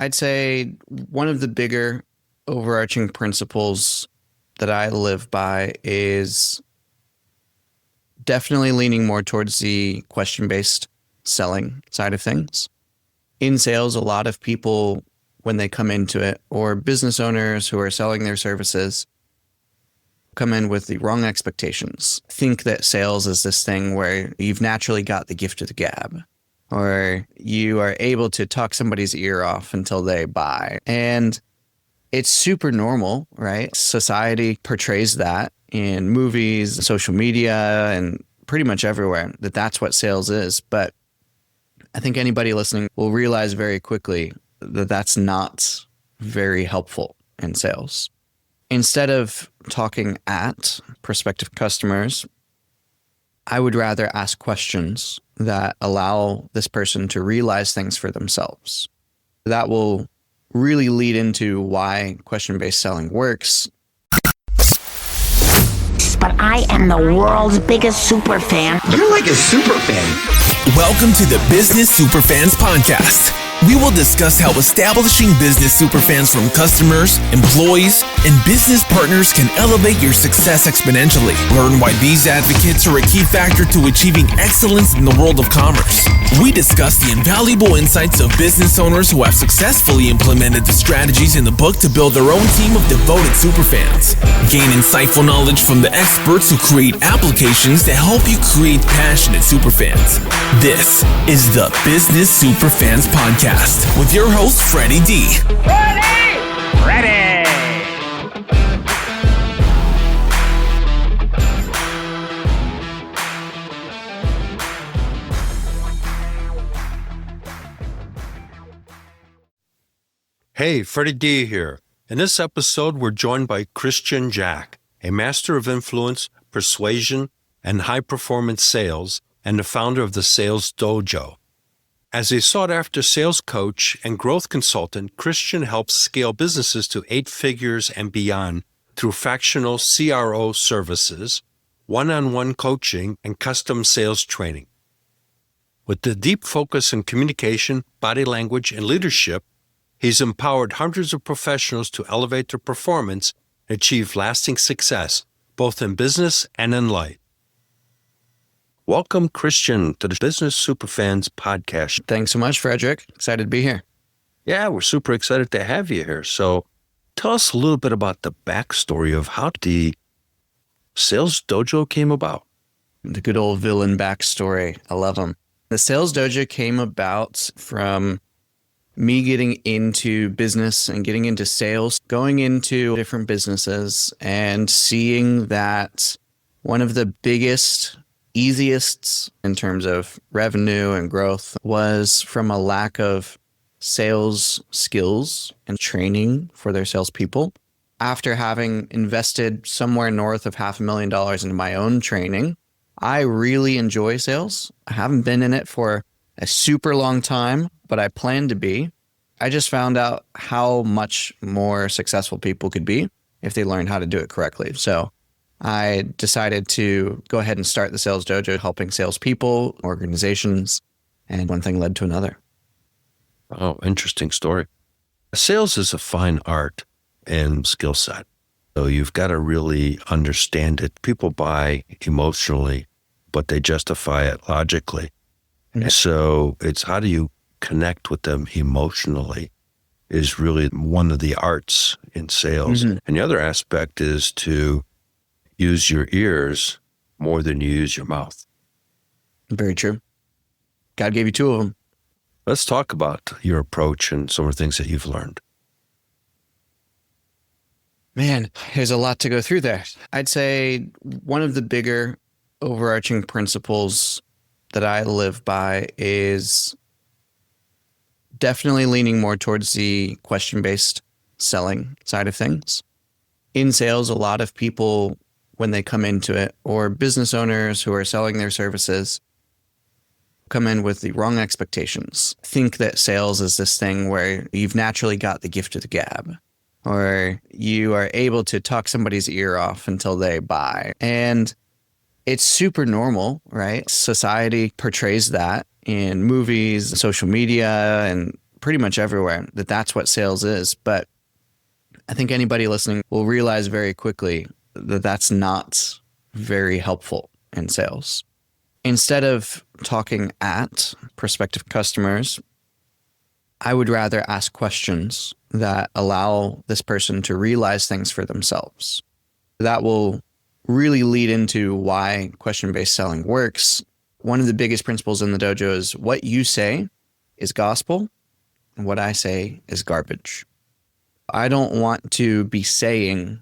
I'd say one of the bigger overarching principles that I live by is definitely leaning more towards the question-based selling side of things. In sales, a lot of people, when they come into it, or business owners who are selling their services, come in with the wrong expectations. Think that sales is this thing where you've naturally got the gift of the gab, or you are able to talk somebody's ear off until they buy. And it's super normal, right? Society portrays that in movies, social media, and pretty much everywhere, that that's what sales is. But I think anybody listening will realize very quickly that that's not very helpful in sales. Instead of talking at prospective customers, I would rather ask questions that allow this person to realize things for themselves. That will really lead into why question-based selling works. But I am the world's biggest super fan. You're like a super fan. Welcome to the Business Superfans Podcast. We will discuss how establishing business superfans from customers, employees, and business partners can elevate your success exponentially. Learn why these advocates are a key factor to achieving excellence in the world of commerce. We discuss the invaluable insights of business owners who have successfully implemented the strategies in the book to build their own team of devoted superfans. Gain insightful knowledge from the experts who create applications that help you create passionate superfans. This is the Business Superfans Podcast with your host, Freddie D. Ready! Hey, Freddie D here. In this episode, we're joined by Christian Jack, a master of influence, persuasion, and high-performance sales, and the founder of the Sales Dojo. As a sought-after sales coach and growth consultant, Christian helps scale businesses to 8 figures and beyond through fractional CRO services, one-on-one coaching, and custom sales training. With the deep focus on communication, body language, and leadership, he's empowered hundreds of professionals to elevate their performance and achieve lasting success, both in business and in life. Welcome, Christian, to the Business Superfans Podcast. Thanks so much, Frederick. Excited to be here. Yeah, we're super excited to have you here. So tell us a little bit about the backstory of how the Sales Dojo came about. The good old villain backstory. I love them. The Sales Dojo came about from me getting into business and getting into sales, going into different businesses and seeing that one of the biggest, easiest in terms of revenue and growth was from a lack of sales skills and training for their salespeople. After having invested somewhere north of $500,000 into my own training, I really enjoy sales. I haven't been in it for a super long time, but I plan to be. I just found out how much more successful people could be if they learned how to do it correctly. So I decided to go ahead and start the Sales Dojo, helping salespeople, organizations, and one thing led to another. Oh, interesting story. Sales is a fine art and skill set. So you've got to really understand it. People buy emotionally, but they justify it logically. Mm-hmm. So it's how do you connect with them emotionally is really one of the arts in sales. Mm-hmm. And the other aspect is to use your ears more than you use your mouth. Very true. God gave you 2 of them. Let's talk about your approach and some of the things that you've learned. Man, there's a lot to go through there. I'd say one of the bigger overarching principles that I live by is definitely leaning more towards the question-based selling side of things. In sales, a lot of people, when they come into it, or business owners who are selling their services, come in with the wrong expectations. Think that sales is this thing where you've naturally got the gift of the gab, or you are able to talk somebody's ear off until they buy. And it's super normal, right? Society portrays that in movies, social media, and pretty much everywhere that that's what sales is. But I think anybody listening will realize very quickly that that's not very helpful in sales. Instead of talking at prospective customers, I would rather ask questions that allow this person to realize things for themselves. That will really lead into why question-based selling works. One of the biggest principles in the dojo is what you say is gospel and what I say is garbage. I don't want to be saying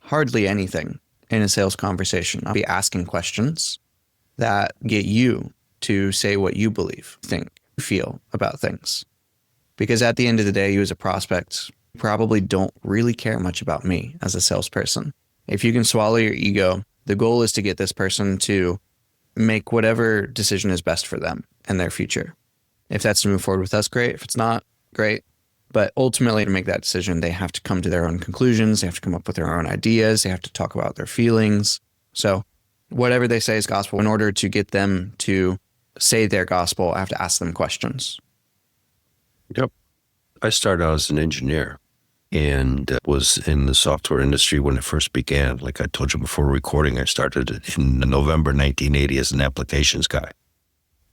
hardly anything in a sales conversation. I'll be asking questions that get you to say what you believe, think, feel about things. Because at the end of the day, you as a prospect probably don't really care much about me as a salesperson. If you can swallow your ego, the goal is to get this person to make whatever decision is best for them and their future. If that's to move forward with us, great. If it's not, great. But ultimately, to make that decision, they have to come to their own conclusions. They have to come up with their own ideas. They have to talk about their feelings. So whatever they say is gospel. In order to get them to say their gospel, I have to ask them questions. Yep. I started out as an engineer and was in the software industry when it first began. Like I told you before recording, I started in November 1980 as an applications guy.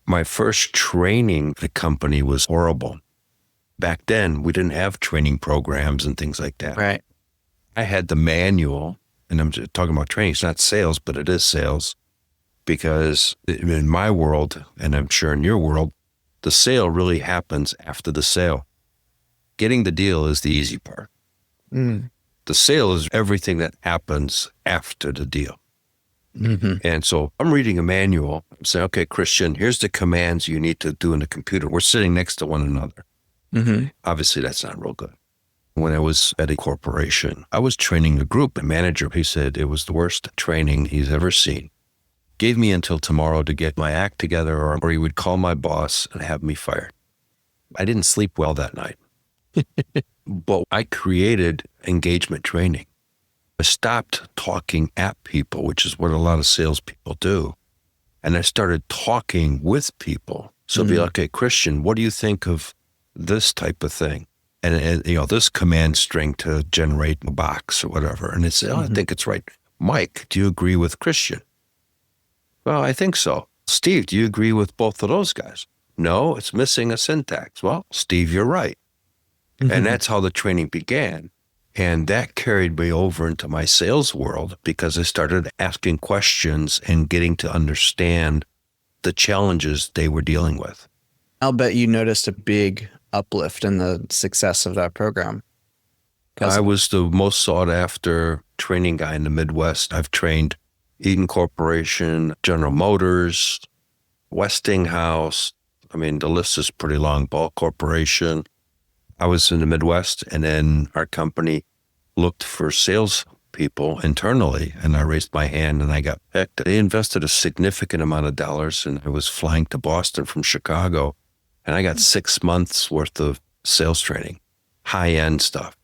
My first training at the company was horrible. Back then, we didn't have training programs and things like that. Right. I had the manual, and I'm talking about training. It's not sales, but it is sales. Because in my world, and I'm sure in your world, the sale really happens after the sale. Getting the deal is the easy part. The sale is everything that happens after the deal. And so I'm reading a manual. I'm saying, okay, Christian, here's the commands you need to do in the computer. We're sitting next to one another. Obviously, that's not real good. When I was at a corporation, I was training a group. A manager, he said it was the worst training he's ever seen. Gave me until tomorrow to get my act together, or he would call my boss and have me fired. I didn't sleep well that night. But I created engagement training. I stopped talking at people, which is what a lot of salespeople do. And I started talking with people. So be like, okay, Christian, what do you think of this type of thing? And this command string to generate a box or whatever. And it's, I think it's right. Mike, do you agree with Christian? Well, I think so. Steve, do you agree with both of those guys? No, it's missing a syntax. Well, Steve, you're right. And that's how the training began. And that carried me over into my sales world because I started asking questions and getting to understand the challenges they were dealing with. I'll bet you noticed a big uplift in the success of that program. I was the most sought after training guy in the Midwest. I've trained Eaton Corporation, General Motors, Westinghouse. I mean, the list is pretty long. Ball Corporation. I was in the Midwest, and then our company looked for sales people internally, and I raised my hand and I got picked. They invested a significant amount of dollars, and I was flying to Boston from Chicago, and I got 6 months worth of sales training, high-end stuff.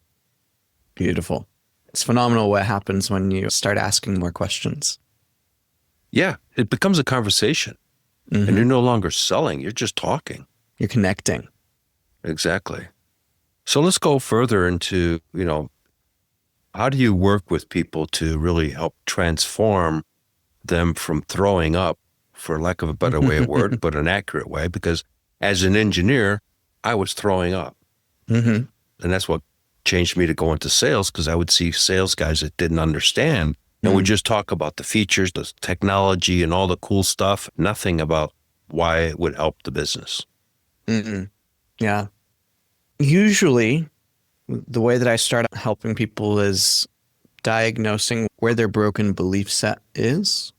Beautiful. It's phenomenal what happens when you start asking more questions. Yeah, it becomes a conversation, and you're no longer selling, you're just talking. You're connecting. Exactly. So let's go further into, how do you work with people to really help transform them from throwing up, for lack of a better way of word, but an accurate way? Because as an engineer, I was throwing up. And that's what changed me to go into sales, because I would see sales guys that didn't understand. And we just talk about the features, the technology, and all the cool stuff, nothing about why it would help the business. Yeah. Usually, the way that I start helping people is diagnosing where their broken belief set is.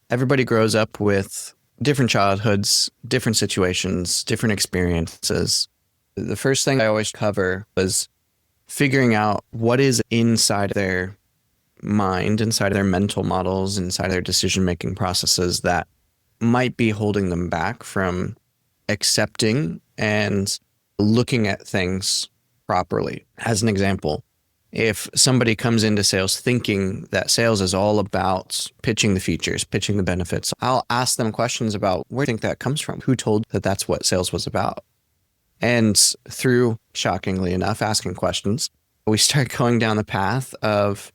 Everybody grows up with different childhoods, different situations, different experiences. The first thing I always cover is figuring out what is inside their mind, inside their mental models, inside their decision-making processes that might be holding them back from accepting and looking at things properly. As an example, if somebody comes into sales thinking that sales is all about pitching the features, pitching the benefits, I'll ask them questions about where do you think that comes from? Who told that that's what sales was about? And through, shockingly enough, asking questions, we start going down the path of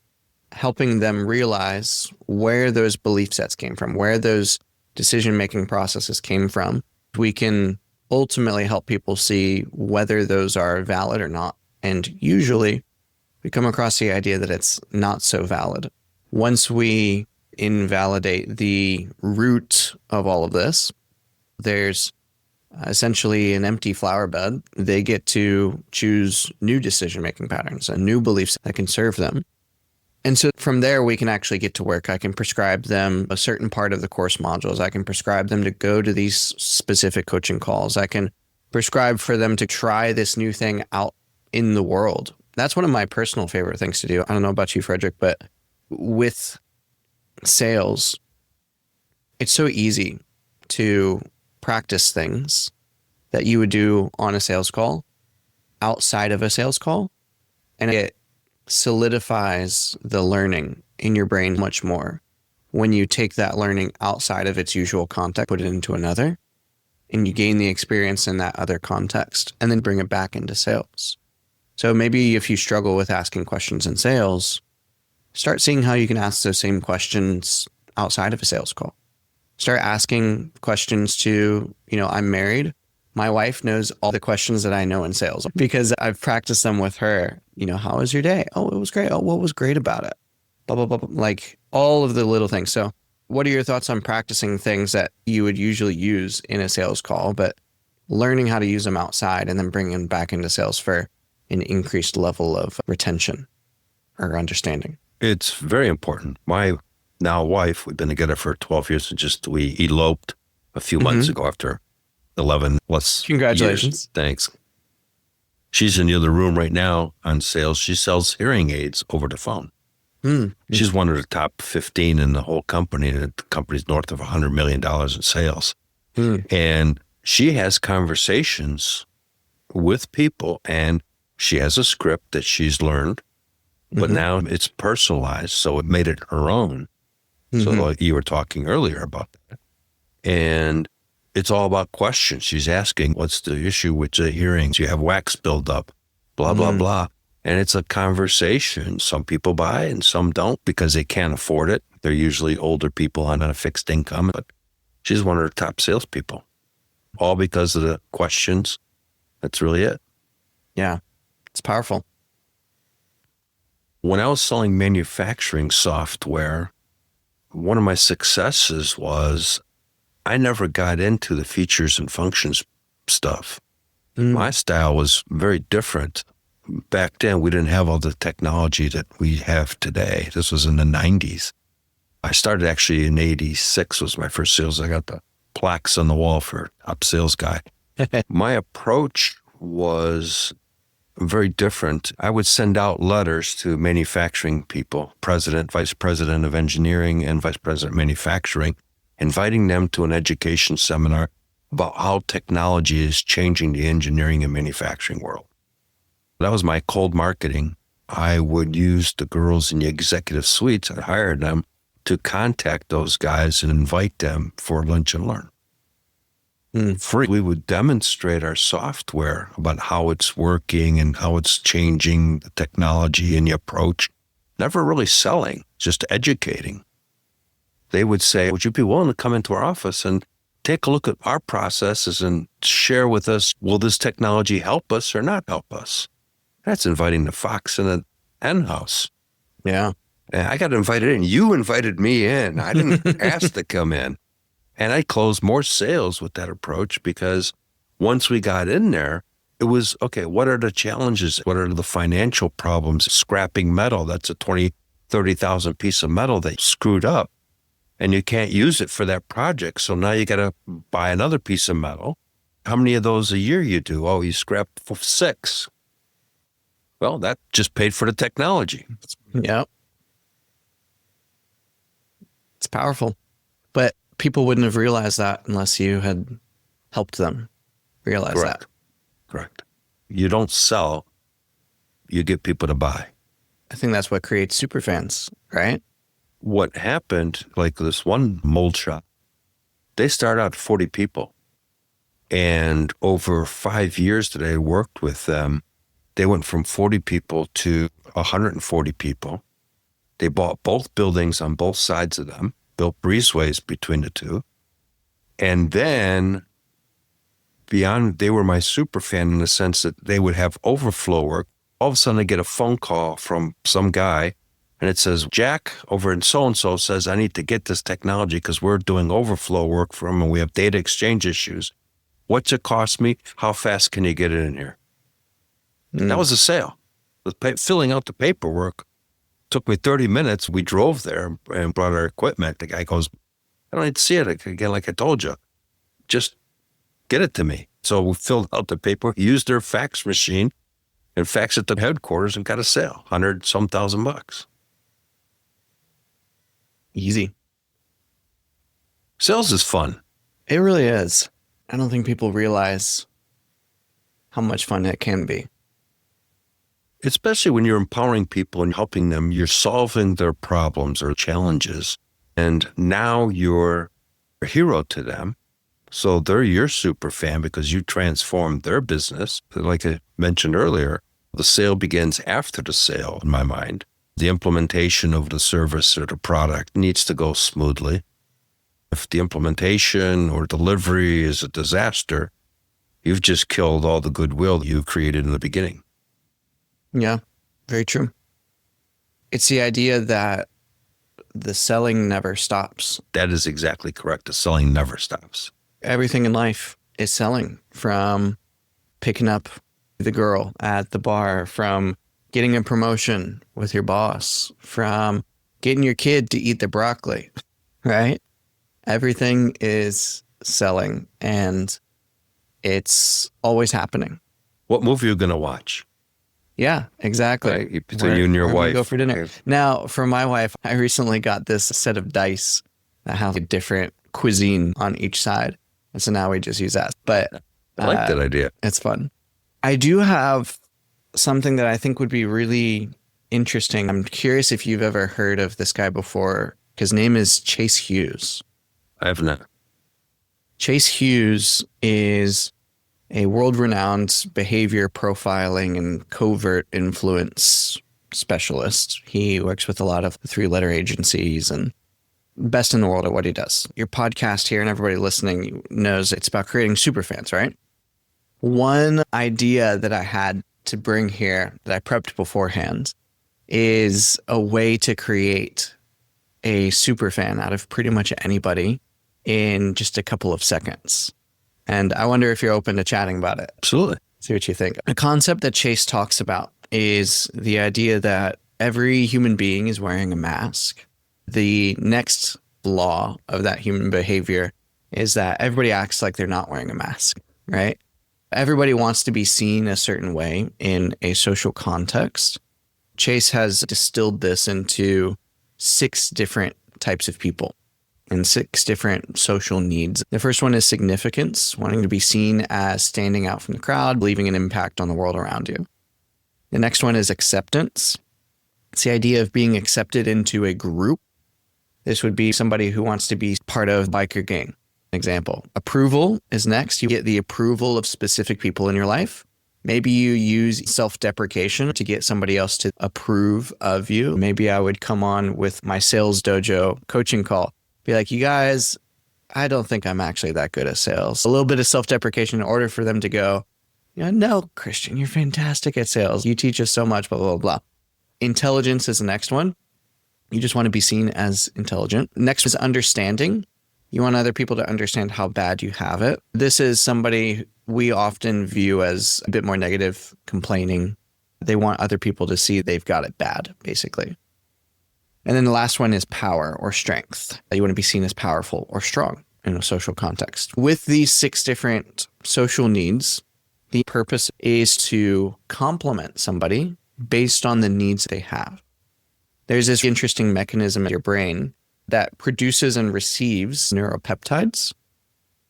helping them realize where those belief sets came from, where those decision-making processes came from. We can ultimately help people see whether those are valid or not. And usually we come across the idea that it's not so valid. Once we invalidate the root of all of this, there's essentially an empty flower bed. They get to choose new decision-making patterns and new beliefs that can serve them. And so from there, we can actually get to work. I can prescribe them a certain part of the course modules. I can prescribe them to go to these specific coaching calls. I can prescribe for them to try this new thing out in the world. That's one of my personal favorite things to do. I don't know about you, Frederick, but with sales, it's so easy to practice things that you would do on a sales call outside of a sales call. And it solidifies the learning in your brain much more when you take that learning outside of its usual context, put it into another, and you gain the experience in that other context and then bring it back into sales. So maybe if you struggle with asking questions in sales, start seeing how you can ask those same questions outside of a sales call. Start asking questions to, I'm married. My wife knows all the questions that I know in sales because I've practiced them with her. How was your day? Oh, it was great. Oh, what was great about it? Blah, blah, blah, blah. Like all of the little things. So what are your thoughts on practicing things that you would usually use in a sales call, but learning how to use them outside and then bringing them back into sales for an increased level of retention or understanding? It's very important. My now wife, we've been together for 12 years, and we eloped a few months ago after 11 plus Congratulations. Years. Thanks. She's in the other room right now on sales. She sells hearing aids over the phone. She's one of the top 15 in the whole company. The company's north of $100 million in sales. And she has conversations with people, and she has a script that she's learned, but now it's personalized, so it made it her own. So like you were talking earlier about that. And it's all about questions. She's asking, what's the issue with the hearings? You have wax buildup, blah, blah, blah. And it's a conversation. Some people buy and some don't because they can't afford it. They're usually older people on a fixed income, but she's one of the top salespeople, all because of the questions. That's really it. Yeah, it's powerful. When I was selling manufacturing software, one of my successes was I never got into the features and functions stuff. My style was very different. Back then, we didn't have all the technology that we have today. This was in the 90s. I started actually in 86 was my first sales. I got the plaques on the wall for top sales guy. My approach was very different. I would send out letters to manufacturing people, president, vice president of engineering, and vice president of manufacturing, inviting them to an education seminar about how technology is changing the engineering and manufacturing world. That was my cold marketing. I would use the girls in the executive suites. I hired them to contact those guys and invite them for lunch and learn. Free. We would demonstrate our software about how it's working and how it's changing the technology and the approach. Never really selling, just educating. They would say, would you be willing to come into our office and take a look at our processes and share with us, will this technology help us or not help us? That's inviting the fox in the hen house. Yeah. And I got invited in. You invited me in. I didn't ask to come in. And I closed more sales with that approach because once we got in there, it was, okay, what are the challenges? What are the financial problems? Scrapping metal, that's a 20, 30,000 piece of metal that screwed up and you can't use it for that project. So now you got to buy another piece of metal. How many of those a year you do? Oh, you scrapped 6. Well, that just paid for the technology. Yeah. It's powerful. But people wouldn't have realized that unless you had helped them realize that. Correct. You don't sell, you get people to buy. I think that's what creates superfans, right? What happened, like this one mold shop, they start out 40 people. And over 5 years that I worked with them, they went from 40 people to 140 people. They bought both buildings on both sides of them, built breezeways between the two. And then beyond, they were my super fan in the sense that they would have overflow work. All of a sudden I get a phone call from some guy and it says, Jack over in so-and-so says, I need to get this technology because we're doing overflow work for them and we have data exchange issues. What's it cost me? How fast can you get it in here? That was a sale. Filling out the paperwork took me 30 minutes. We drove there and brought our equipment. The guy goes, I don't need to see it again, like I told you. Just get it to me. So we filled out the paper, used their fax machine, and faxed it to headquarters and got a sale, $100-some thousand bucks. Easy. Sales is fun. It really is. I don't think people realize how much fun it can be. Especially when you're empowering people and helping them, you're solving their problems or challenges. And now you're a hero to them. So they're your super fan because you transformed their business. Like I mentioned earlier, the sale begins after the sale, in my mind. The implementation of the service or the product needs to go smoothly. If the implementation or delivery is a disaster, you've just killed all the goodwill you created in the beginning. Yeah, very true. It's the idea that the selling never stops. That is exactly correct. The selling never stops. Everything in life is selling, from picking up the girl at the bar, from getting a promotion with your boss, from getting your kid to eat the broccoli, right? Everything is selling, and it's always happening. What movie are you going to watch? Yeah, exactly. Right? Between you and your wife. Go for dinner. Now, for my wife, I recently got this set of dice that have a different cuisine on each side. And so now we just use that. But I like that idea. It's fun. I do have something that I think would be really interesting. I'm curious if you've ever heard of this guy before. His name is Chase Hughes. I have not. Chase Hughes is a world-renowned behavior profiling and covert influence specialist. He works with a lot of three-letter agencies and best in the world at what he does. Your podcast here and everybody listening knows it's about creating superfans, right? One idea that I had to bring here that I prepped beforehand is a way to create a superfan out of pretty much anybody in just a couple of seconds. And I wonder if you're open to chatting about it. Absolutely. See what you think. A concept that Chase talks about is the idea that every human being is wearing a mask. The next law of that human behavior is that everybody acts like they're not wearing a mask, right? Everybody wants to be seen a certain way in a social context. Chase has distilled this into 6 different types of people and 6 different social needs. The first one is significance, wanting to be seen as standing out from the crowd, leaving an impact on the world around you. The next one is acceptance. It's the idea of being accepted into a group. This would be somebody who wants to be part of a biker gang. Example. Approval is next. You get the approval of specific people in your life. Maybe you use self-deprecation to get somebody else to approve of you. Maybe I would come on with my Sales Dojo coaching call. Be like, you guys, I don't think I'm actually that good at sales. A little bit of self-deprecation in order for them to go, no, Christian, you're fantastic at sales. You teach us so much, blah, blah, blah. Intelligence is the next one. You just want to be seen as intelligent. Next is understanding. You want other people to understand how bad you have it. This is somebody we often view as a bit more negative, complaining. They want other people to see they've got it bad, basically. And then the last one is power or strength. You want to be seen as powerful or strong in a social context. With these 6 different social needs, the purpose is to complement somebody based on the needs they have. There's this interesting mechanism in your brain that produces and receives neuropeptides.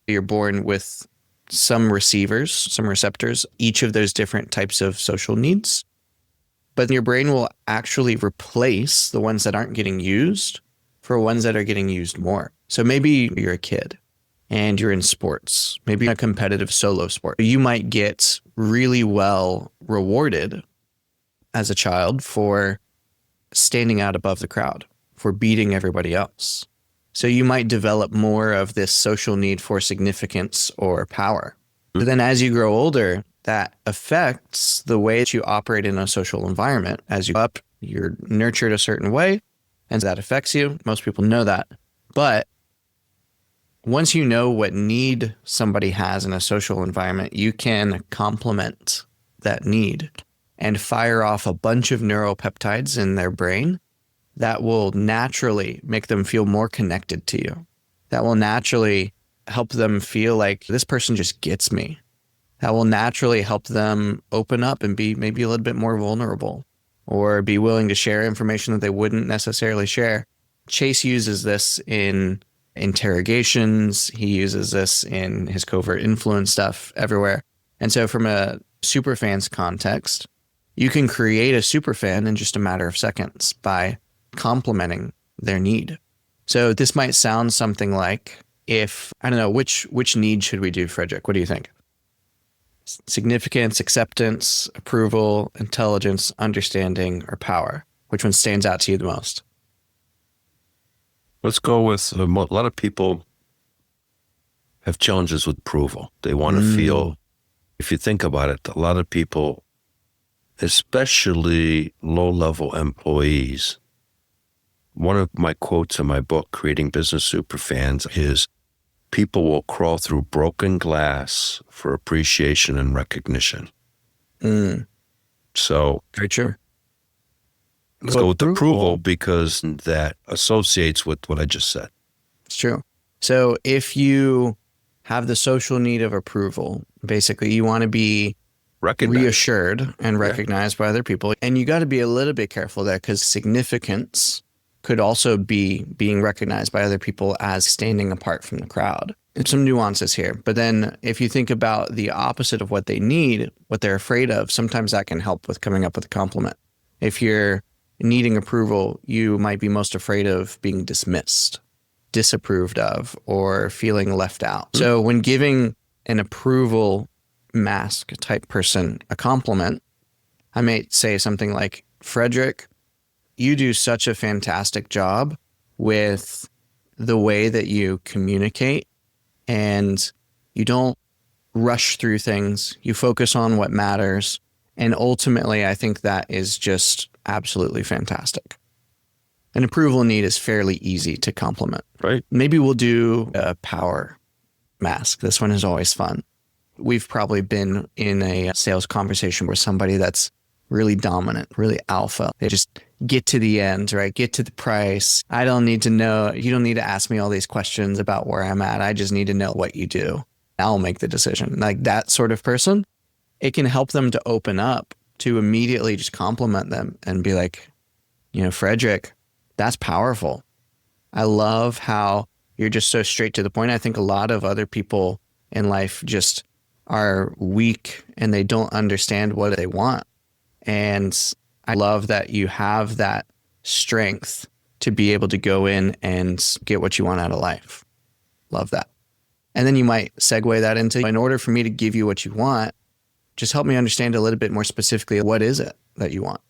You're born with some receivers, some receptors, each of those different types of social needs. But your brain will actually replace the ones that aren't getting used for ones that are getting used more. So maybe you're a kid. and you're in sports, maybe a competitive solo sport, you might get really well rewarded as a child for standing out above the crowd, for beating everybody else. So you might develop more of this social need for significance or power. But then as you grow older, that affects the way that you operate in a social environment. As you up, you're nurtured a certain way, and that affects you. Most people know that. But once you know what need somebody has in a social environment, you can complement that need and fire off a bunch of neuropeptides in their brain that will naturally make them feel more connected to you. That will naturally help them feel like this person just gets me. That will naturally help them open up and be maybe a little bit more vulnerable or be willing to share information that they wouldn't necessarily share. Chase uses this in interrogations. He uses this in his covert influence stuff everywhere. And so from a superfan's context, you can create a superfan in just a matter of seconds by complementing their need. So this might sound something like, if, I don't know, which need should we do, Frederick? What do you think? Significance, acceptance, approval, intelligence, understanding, or power? Which one stands out to you the most? Let's go with a lot of people have challenges with approval. They want to feel, if you think about it, a lot of people, especially low-level employees, one of my quotes in my book, Creating Business Superfans, is people will crawl through broken glass for appreciation and recognition. So Very true. let's go with approval because that associates with what I just said. It's true. So if you have the social need of approval, basically you want to be Recognize. reassured and recognized by other people. And you got to be a little bit careful there because significance could also be being recognized by other people as standing apart from the crowd. There's some nuances here. But then if you think about the opposite of what they need, what they're afraid of, sometimes that can help with coming up with a compliment. If you're needing approval, you might be most afraid of being dismissed, disapproved of, or feeling left out. So when giving an approval mask type person a compliment, I might say something like, Frederick, you do such a fantastic job with the way that you communicate, and you don't rush through things. You focus on what matters. And ultimately, I think that is just absolutely fantastic. An approval need is fairly easy to compliment. Right. Maybe we'll do a power mask. This one is always fun. We've probably been in a sales conversation where somebody that's really dominant, really alpha, they just get to the end, right? Get to the price. I don't need to know. You don't need to ask me all these questions about where I'm at. I just need to know what you do. I'll make the decision. Like that sort of person, it can help them to open up to immediately just compliment them and be like, you know, Frederick, that's powerful. I love how you're just so straight to the point. I think a lot of other people in life just are weak and they don't understand what they want. And I love that you have that strength to be able to go in and get what you want out of life. Love that. And then you might segue that into, in order for me to give you what you want, just help me understand a little bit more specifically, what is it that you want?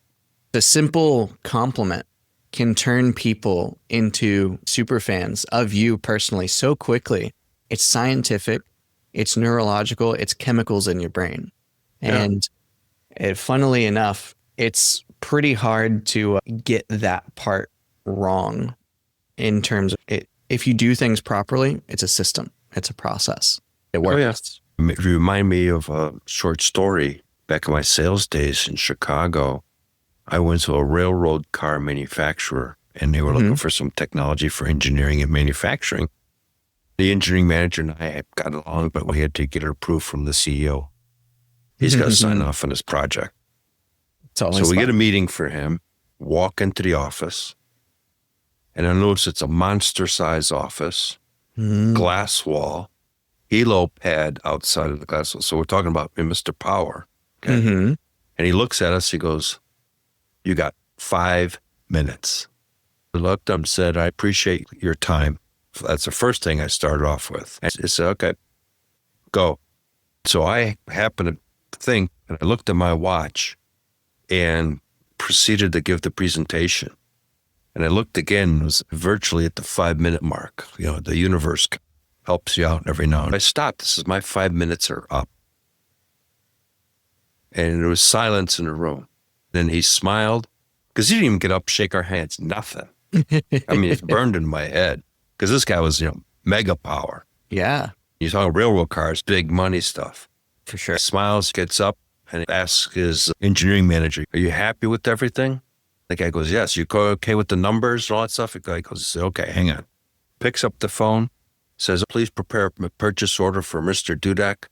The simple compliment can turn people into super fans of you personally so quickly. It's scientific, it's neurological, it's chemicals in your brain. And funnily enough, it's pretty hard to get that part wrong in terms of it. If you do things properly, it's a system, it's a process. It works. Oh, yes. You remind me of a short story. Back in my sales days in Chicago, I went to a railroad car manufacturer and they were looking for some technology for engineering and manufacturing. The engineering manager and I got along, but we had to get it approved from the CEO. He's got to sign off on this project. So we get a meeting for him, walk into the office, and I notice it's a monster-sized office, glass wall, Elo pad outside of the glass wall. So we're talking about Mr. Power. Okay? And he looks at us, he goes, you got 5 minutes. I looked at him and said, I appreciate your time, That's the first thing I started off with. I said, okay, go. So I happened to think, and I looked at my watch and proceeded to give the presentation. And I looked again, it was virtually at the 5-minute mark. The universe helps you out every now and then. I stopped. This is my 5 minutes are up. And there was silence in the room. Then he smiled, because he didn't even get up, shake our hands, nothing. I mean, it's burned in my head, because this guy was, mega power. Yeah, You're talking railroad cars, big money stuff. for sure. He smiles, gets up, and asks his engineering manager, are you happy with everything? The guy goes, yes. You okay with the numbers and all that stuff? The guy goes, okay, hang on. Picks up the phone, says, please prepare a purchase order for Mr. Dudek.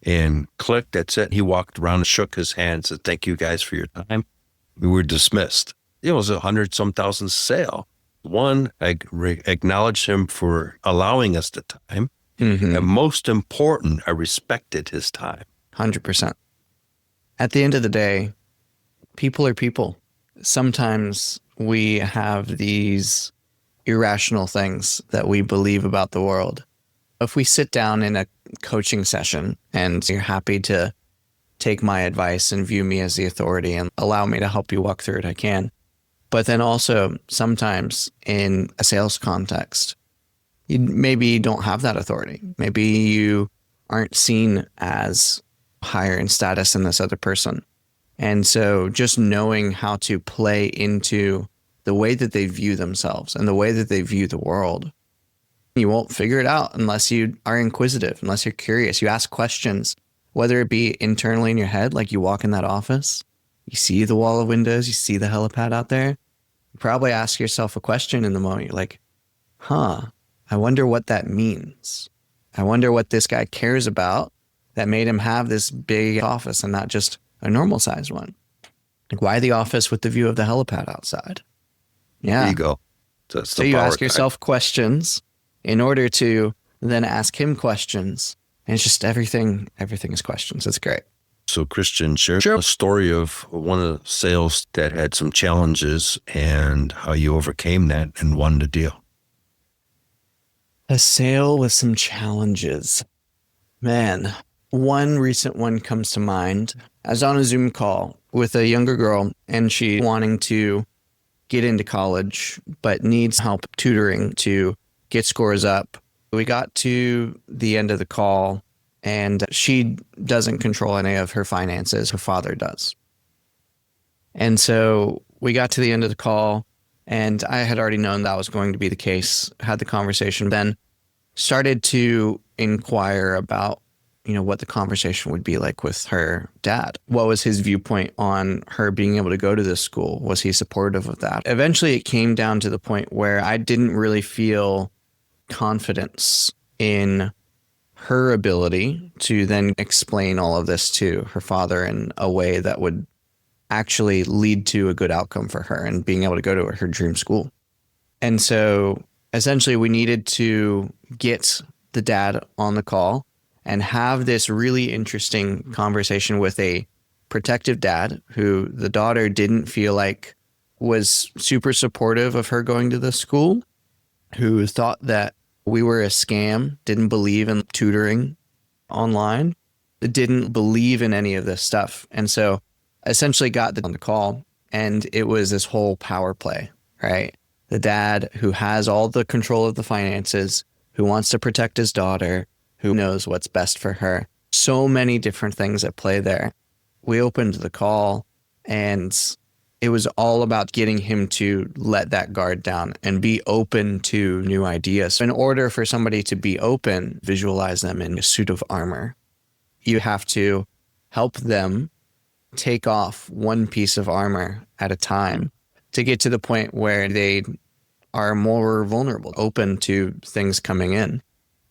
And click, that's it. He walked around and shook his hand, said, thank you guys for your time. We were dismissed. It was 100-some thousand sale. One, I acknowledged him for allowing us the time. Mm-hmm. And most important, I respected his time. 100%. At the end of the day, people are people. Sometimes we have these irrational things that we believe about the world. If we sit down in a coaching session and you're happy to take my advice and view me as the authority and allow me to help you walk through it, I can. But then also sometimes in a sales context, maybe you don't have that authority. Maybe you aren't seen as higher in status than this other person. And so just knowing how to play into the way that they view themselves and the way that they view the world, you won't figure it out unless you are inquisitive, unless you're curious. You ask questions, whether it be internally in your head, like you walk in that office, you see the wall of windows, you see the helipad out there. You probably ask yourself a question in the moment. You're like, I wonder what that means. I wonder what this guy cares about that made him have this big office and not just a normal sized one. Like, why the office with the view of the helipad outside? Yeah. There you go. So you ask yourself questions in order to then ask him questions. And it's just everything is questions. It's great. So Christian, share a story of one of the sales that had some challenges and how you overcame that and won the deal. A sale with some challenges. Man, one recent one comes to mind. I was on a Zoom call with a younger girl and she wanting to get into college, but needs help tutoring to get scores up. We got to the end of the call and she doesn't control any of her finances. Her father does. And so we got to the end of the call and I had already known that was going to be the case, had the conversation, then started to inquire about, what the conversation would be like with her dad. What was his viewpoint on her being able to go to this school? Was he supportive of that? Eventually it came down to the point where I didn't really feel confidence in her ability to then explain all of this to her father in a way that would actually lead to a good outcome for her and being able to go to her dream school. And so essentially we needed to get the dad on the call and have this really interesting conversation with a protective dad who the daughter didn't feel like was super supportive of her going to the school, who thought that we were a scam, didn't believe in tutoring online, didn't believe in any of this stuff. And so essentially got on the call and it was this whole power play, right? The dad who has all the control of the finances, who wants to protect his daughter, who knows what's best for her. So many different things at play there. We opened the call and it was all about getting him to let that guard down and be open to new ideas. In order for somebody to be open, visualize them in a suit of armor. You have to help them take off one piece of armor at a time to get to the point where they are more vulnerable, open to things coming in.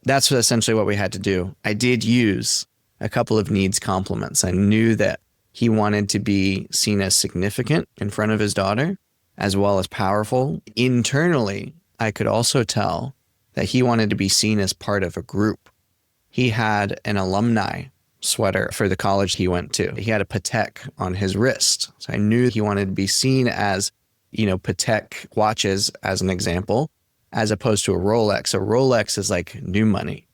That's essentially what we had to do. I did use a couple of needs compliments. I knew that he wanted to be seen as significant in front of his daughter, as well as powerful. Internally, I could also tell that he wanted to be seen as part of a group. He had an alumni sweater for the college he went to. He had a Patek on his wrist. So I knew he wanted to be seen as, Patek watches, as an example, as opposed to a Rolex. A Rolex is like new money.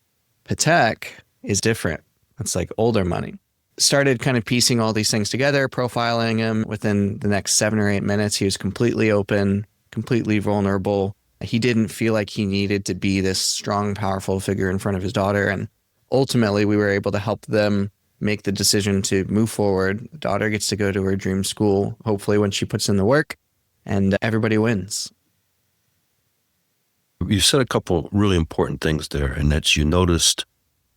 Patek is different. It's like older money. Started kind of piecing all these things together, profiling him. Within the next 7 or 8 minutes, he was completely open, completely vulnerable. He didn't feel like he needed to be this strong, powerful figure in front of his daughter. And ultimately, we were able to help them make the decision to move forward. The daughter gets to go to her dream school, hopefully when she puts in the work, and everybody wins. You said a couple really important things there, and that's you noticed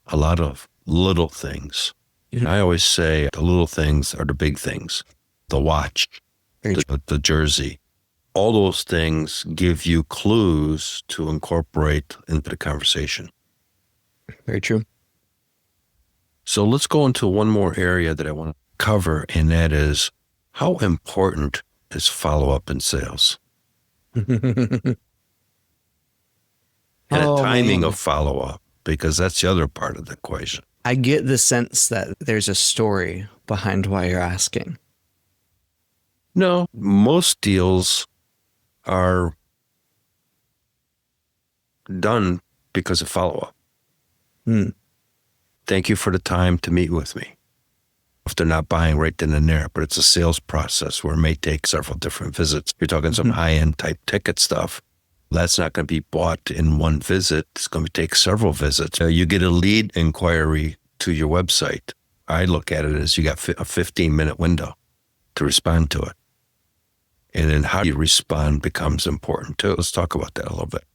a lot of little things. And I always say the little things are the big things. The watch, the jersey, all those things give you clues to incorporate into the conversation. Very true. So let's go into one more area that I want to cover, and that is how important is follow-up in sales? And the timing of follow-up, because that's the other part of the equation. I get the sense that there's a story behind why you're asking. No, most deals are done because of follow-up. Thank you for the time to meet with me. If they're not buying right then and there, but it's a sales process where it may take several different visits. You're talking some high-end type ticket stuff. That's not going to be bought in one visit. It's going to take several visits. You get a lead inquiry to your website. I look at it as you got a 15-minute window to respond to it. And then how you respond becomes important too. Let's talk about that a little bit.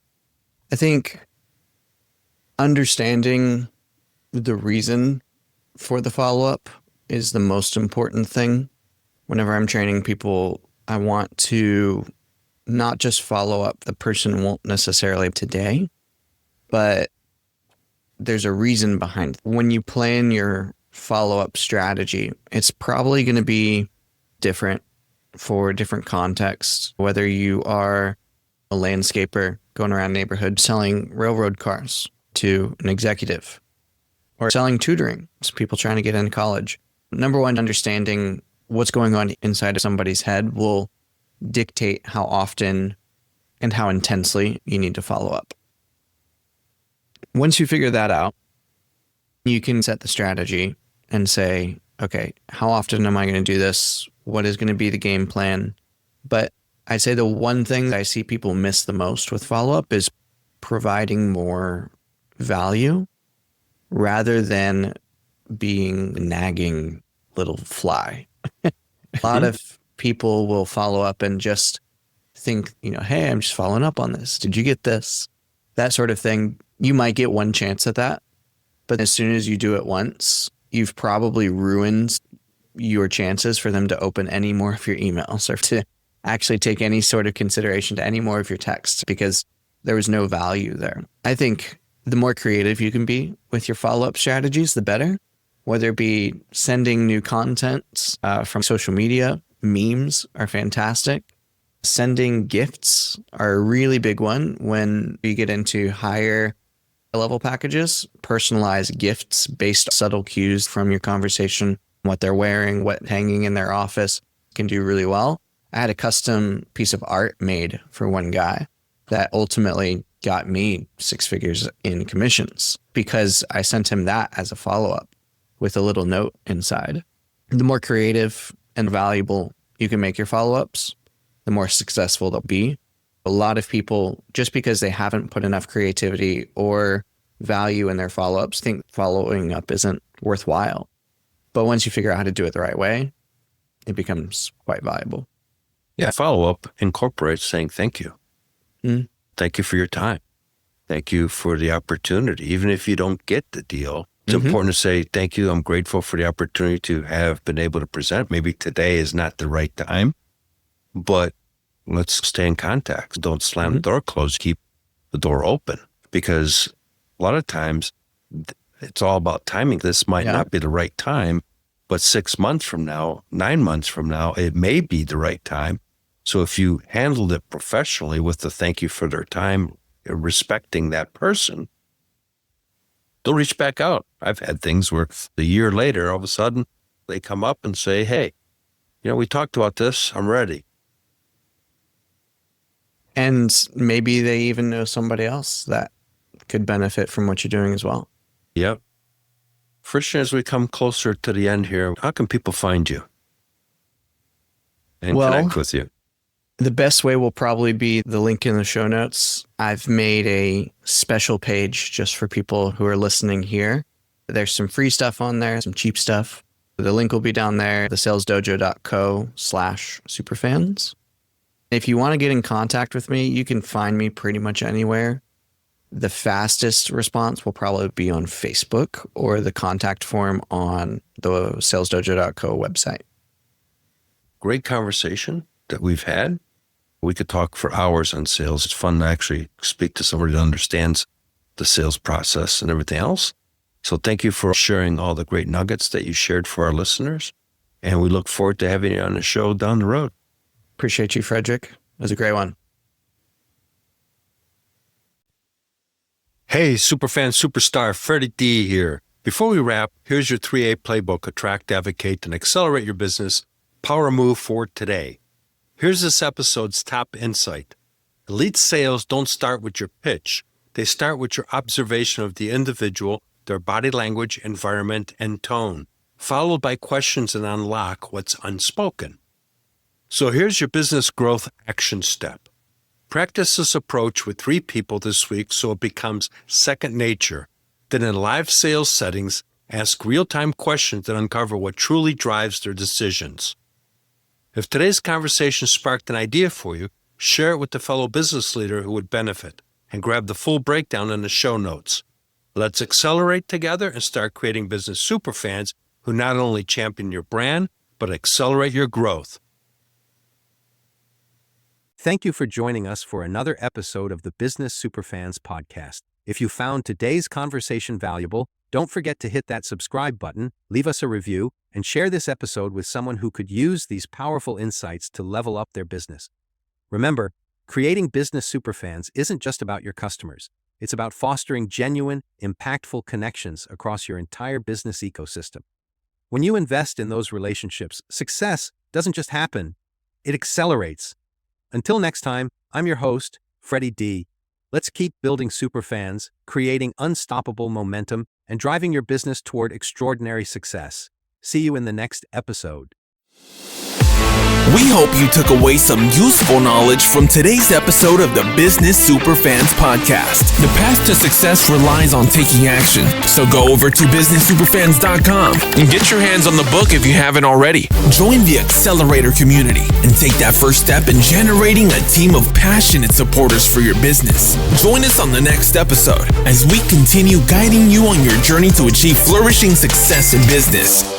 I think understanding the reason for the follow-up is the most important thing. Whenever I'm training people, I want to not just follow up. The person won't necessarily today, but there's a reason behind it. When you plan your follow-up strategy, it's probably going to be different for different contexts, whether you are a landscaper going around neighborhood selling railroad cars to an executive, or selling tutoring to people trying to get into college. Number one, understanding what's going on inside of somebody's head will dictate how often and how intensely you need to follow up. Once you figure that out, you can set the strategy and say, okay, how often am I going to do this? What is going to be the game plan? But I'd say the one thing that I see people miss the most with follow-up is providing more value rather than being a nagging little fly. A lot of people will follow up and just think, hey, I'm just following up on this. Did you get this? That sort of thing. You might get one chance at that, but as soon as you do it once, you've probably ruined your chances for them to open any more of your emails or to actually take any sort of consideration to any more of your texts because there was no value there. I think the more creative you can be with your follow-up strategies, the better, whether it be sending new content from social media. Memes are fantastic. Sending gifts are a really big one when you get into higher level packages. Personalized gifts based on subtle cues from your conversation, what they're wearing, what hanging in their office can do really well. I had a custom piece of art made for one guy that ultimately got me 6 figures in commissions because I sent him that as a follow-up with a little note inside. The more creative and valuable you can make your follow-ups, the more successful they'll be. A lot of people, just because they haven't put enough creativity or value in their follow-ups, think following up isn't worthwhile. But once you figure out how to do it the right way, it becomes quite valuable. Yeah, follow-up incorporates saying thank you. Thank you for your time. Thank you for the opportunity. Even if you don't get the deal, it's important to say thank you. I'm grateful for the opportunity to have been able to present. Maybe today is not the right time, but let's stay in contact. Don't slam the door closed. Keep the door open because a lot of times it's all about timing. This might not be the right time, but 6 months from now, 9 months from now, it may be the right time. So if you handled it professionally with the thank you for their time, respecting that person, they'll reach back out. I've had things where a year later, all of a sudden, they come up and say, hey, we talked about this. I'm ready. And maybe they even know somebody else that could benefit from what you're doing as well. Yep. Christian, as we come closer to the end here, how can people find you and connect with you? The best way will probably be the link in the show notes. I've made a special page just for people who are listening here. There's some free stuff on there, some cheap stuff. The link will be down there, the salesdojo.co/superfans. If you want to get in contact with me, you can find me pretty much anywhere. The fastest response will probably be on Facebook or the contact form on the salesdojo.co website. Great conversation that we've had. We could talk for hours on sales. It's fun to actually speak to somebody that understands the sales process and everything else. So thank you for sharing all the great nuggets that you shared for our listeners. And we look forward to having you on the show down the road. Appreciate you, Frederick. It was a great one. Hey, Superfan Superstar, Freddie D here. Before we wrap, here's your 3A playbook: attract, advocate, and accelerate your business. Power move for today. Here's this episode's top insight. Elite sales don't start with your pitch. They start with your observation of the individual, their body language, environment, and tone, followed by questions that unlock what's unspoken. So here's your business growth action step. Practice this approach with 3 people this week so it becomes second nature. Then in live sales settings, ask real-time questions that uncover what truly drives their decisions. If today's conversation sparked an idea for you, share it with a fellow business leader who would benefit, and grab the full breakdown in the show notes. Let's accelerate together and start creating business superfans who not only champion your brand, but accelerate your growth. Thank you for joining us for another episode of the Business Superfans podcast. If you found today's conversation valuable, don't forget to hit that subscribe button, leave us a review, and share this episode with someone who could use these powerful insights to level up their business. Remember, creating business superfans isn't just about your customers. It's about fostering genuine, impactful connections across your entire business ecosystem. When you invest in those relationships, success doesn't just happen, it accelerates. Until next time, I'm your host, Freddie D. Let's keep building superfans, creating unstoppable momentum, and driving your business toward extraordinary success. See you in the next episode. We hope you took away some useful knowledge from today's episode of the Business Superfans podcast. The path to success relies on taking action. So go over to businesssuperfans.com and get your hands on the book if you haven't already. Join the Accelerator community and take that first step in generating a team of passionate supporters for your business. Join us on the next episode as we continue guiding you on your journey to achieve flourishing success in business.